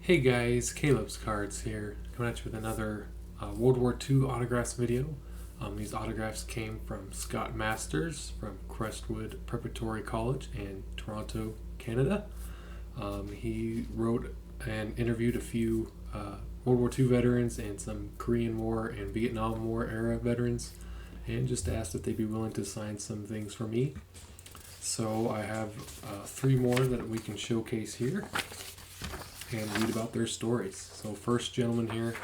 Hey guys, Caleb's Cards here, coming at you with another World War II autographs video. These autographs came from Scott Masters from Crestwood Preparatory College in Toronto, Canada. He wrote and interviewed a few World War II veterans and some Korean War and Vietnam War era veterans, and just asked if they'd be willing to sign some things for me. So I have three more that we can showcase here and read about their stories. So first gentleman here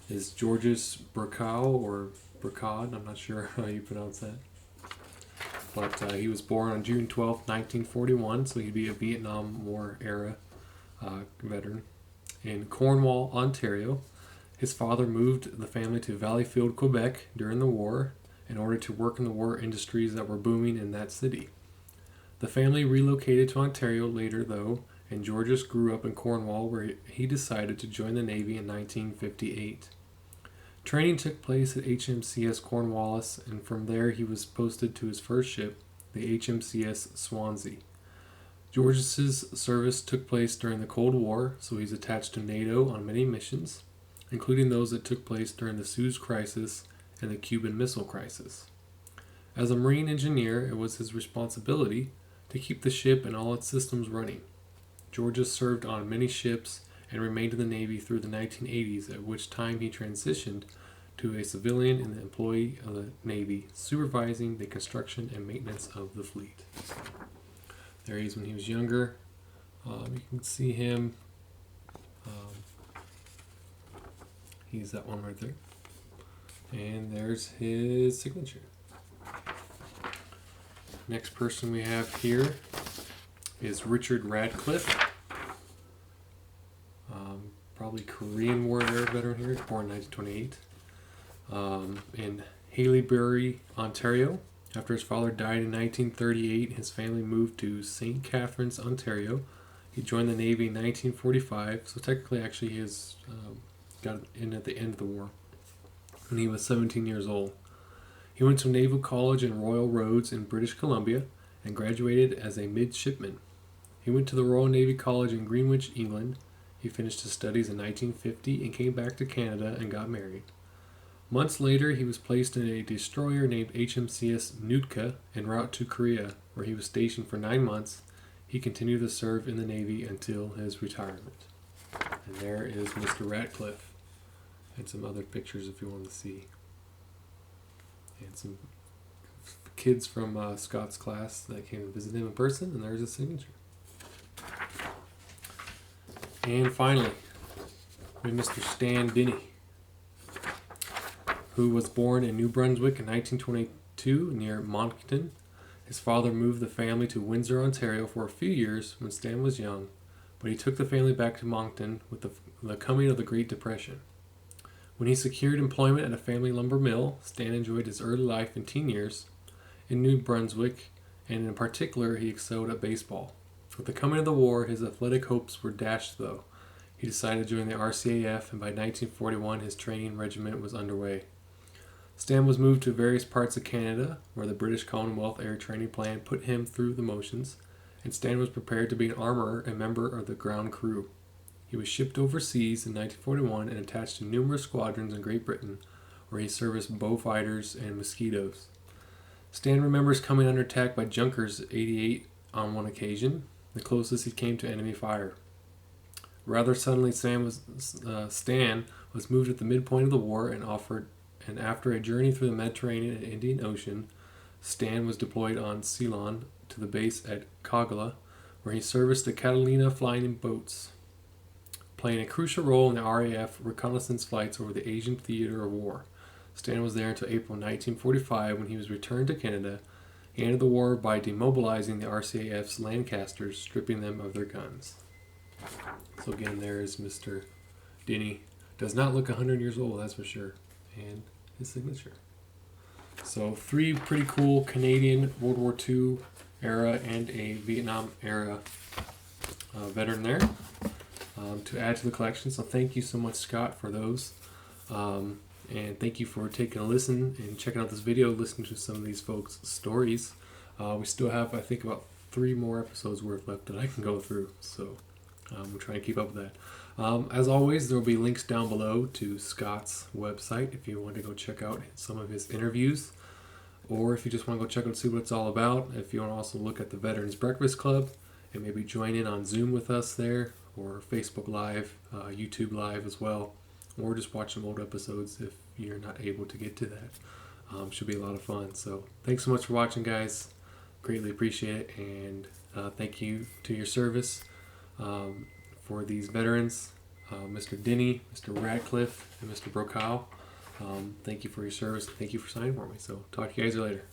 is Georges Brazeau, or Bracad, I'm not sure how you pronounce that. But he was born on June 12th, 1941, so he'd be a Vietnam War era veteran. In Cornwall, Ontario, his father moved the family to Valleyfield, Quebec during the war in order to work in the war industries that were booming in that city. The family relocated to Ontario later, though, and Georges grew up in Cornwall, where he decided to join the Navy in 1958. Training took place at HMCS Cornwallis, and from there he was posted to his first ship, the HMCS Swansea. Georges' service took place during the Cold War, so he's attached to NATO on many missions, including those that took place during the Suez Crisis and the Cuban Missile Crisis. As a Marine engineer, it was his responsibility to keep the ship and all its systems running. Georges served on many ships and remained in the Navy through the 1980s, at which time he transitioned to a civilian and employee of the Navy, supervising the construction and maintenance of the fleet. There he is when he was younger. You can see him. He's that one right there. And there's his signature. Next person we have here is Richard Ratcliffe. Probably Korean War era veteran here, born in 1928. In Haileybury, Ontario. After his father died in 1938, his family moved to St. Catharines, Ontario. He joined the Navy in 1945, so technically actually he got in at the end of the war when he was 17 years old. He went to Naval College in Royal Roads in British Columbia and graduated as a midshipman. He went to the Royal Navy College in Greenwich, England. He finished his studies in 1950 and came back to Canada and got married. Months later, he was placed in a destroyer named HMCS Nootka en route to Korea, where he was stationed for 9 months. He continued to serve in the Navy until his retirement. And there is Mr. Ratcliffe, and some other pictures if you want to see. And some kids from Scott's class that came to visit him in person, and there's his signature. And finally, we have Mr. Stan Denny, who was born in New Brunswick in 1922 near Moncton. His father moved the family to Windsor, Ontario for a few years when Stan was young, but he took the family back to Moncton with the coming of the Great Depression. When he secured employment at a family lumber mill, Stan enjoyed his early life and teen years in New Brunswick, and in particular he excelled at baseball. With the coming of the war, his athletic hopes were dashed, though. He decided to join the RCAF, and by 1941 his training regiment was underway. Stan was moved to various parts of Canada, where the British Commonwealth Air Training Plan put him through the motions, and Stan was prepared to be an armorer and member of the ground crew. He was shipped overseas in 1941 and attached to numerous squadrons in Great Britain, where he serviced Beaufighters and Mosquitoes. Stan remembers coming under attack by Junkers 88 on one occasion, the closest he came to enemy fire. Rather suddenly, Stan was moved at the midpoint of the war and after a journey through the Mediterranean and Indian Ocean, Stan was deployed on Ceylon to the base at Kogla, where he serviced the Catalina flying boats, playing a crucial role in the RAF reconnaissance flights over the Asian theater of war. Stan was there until April 1945 when he was returned to Canada. He ended the war by demobilizing the RCAF's Lancasters, stripping them of their guns. So again, there is Mr. Denny. Does not look 100 years old, that's for sure. And his signature. So 3 pretty cool Canadian World War II era and a Vietnam era veteran there to add to the collection. So thank you so much, Scott, for those. And thank you for taking a listen and checking out this video, listening to some of these folks' stories. We still have, I think, about 3 more episodes worth left that I can go through. So We're trying to keep up with that. As always, there will be links down below to Scott's website if you want to go check out some of his interviews, or if you just want to go check out see what it's all about. If you want to also look at the Veterans Breakfast Club and maybe join in on Zoom with us there, or Facebook Live, YouTube Live as well, or just watch some old episodes if you're not able to get to that. Should be a lot of fun. So thanks so much for watching, guys. Greatly appreciate it, and thank you to your service for these veterans, Mr. Denny, Mr. Ratcliffe, and Mr. Brazeau. Thank you for your service. Thank you for signing for me. So talk to you guys later.